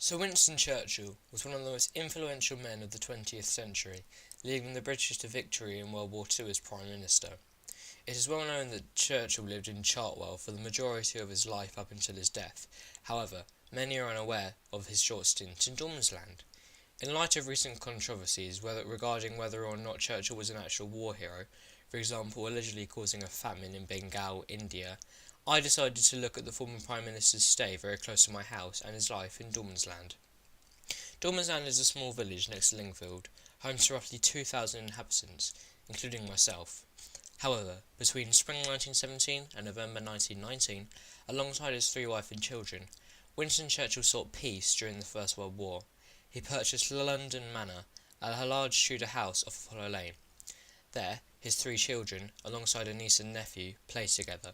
Sir Winston Churchill was one of the most influential men of the 20th century, leading the British to victory in World War II as Prime Minister. It is well known that Churchill lived in Chartwell for the majority of his life up until his death. However, many are unaware of his short stint in Dormandsland. In light of recent controversies regarding whether or not Churchill was an actual war hero, for example allegedly causing a famine in Bengal, India, I decided to look at the former Prime Minister's stay very close to my house and his life in Dormandsland. Dormandsland is a small village next to Lingfield, home to roughly 2,000 inhabitants, including myself. However, between spring 1917 and November 1919, alongside his three wives and children, Winston Churchill sought peace during the First World War. He purchased London Manor, a large Tudor house off Apollo Lane. There, his three children, alongside a niece and nephew, played together.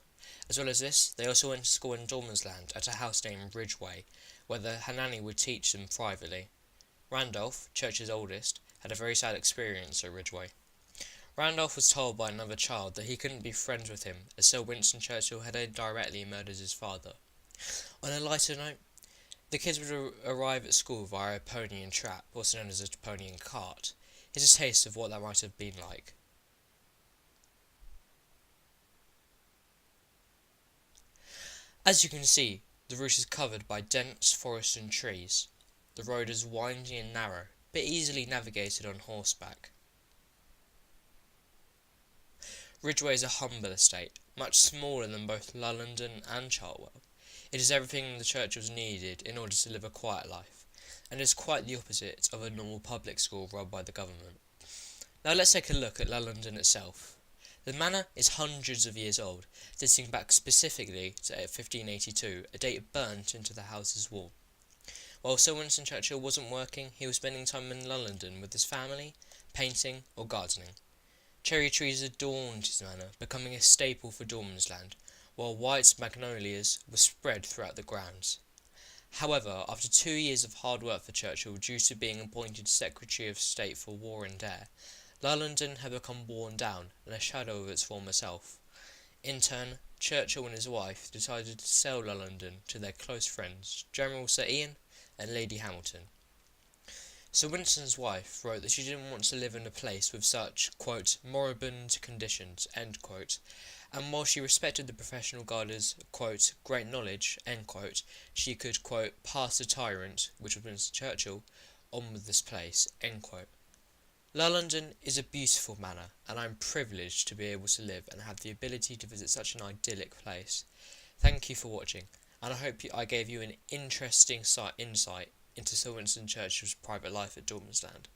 As well as this, they also went to school in Dormandsland at a house named Ridgeway, where the nanny would teach them privately. Randolph, Churchill's oldest, had a very sad experience at Ridgeway. Randolph was told by another child that he couldn't be friends with him, as Sir Winston Churchill had indirectly murdered his father. On a lighter note, the kids would arrive at school via a pony and trap, also known as a pony and cart. Here's a taste of what that might have been like. As you can see, the route is covered by dense forest and trees. The road is winding and narrow, but easily navigated on horseback. Ridgeway is a humble estate, much smaller than both London and Chartwell. It is everything the Churchills needed in order to live a quiet life, and is quite the opposite of a normal public school run by the government. Now let's take a look at London itself. The manor is hundreds of years old, dating back specifically to 1582, a date burnt into the house's wall. While Sir Winston Churchill wasn't working, he was spending time in London with his family, painting or gardening. Cherry trees adorned his manor, becoming a staple for Dormandsland, while white magnolias were spread throughout the grounds. However, after 2 years of hard work for Churchill due to being appointed Secretary of State for War and Air, London had become worn down and a shadow of its former self. In turn, Churchill and his wife decided to sell London to their close friends, General Sir Ian and Lady Hamilton. Sir Winston's wife wrote that she didn't want to live in a place with such, quote, moribund conditions, end quote, and while she respected the professional guarder's, quote, great knowledge, end quote, she could, quote, pass the tyrant, which was Winston Churchill, on with this place, end quote. London is a beautiful manor, and I am privileged to be able to live and have the ability to visit such an idyllic place. Thank you for watching, and I hope I gave you an interesting insight into Sir Winston Churchill's private life at Dormandsland.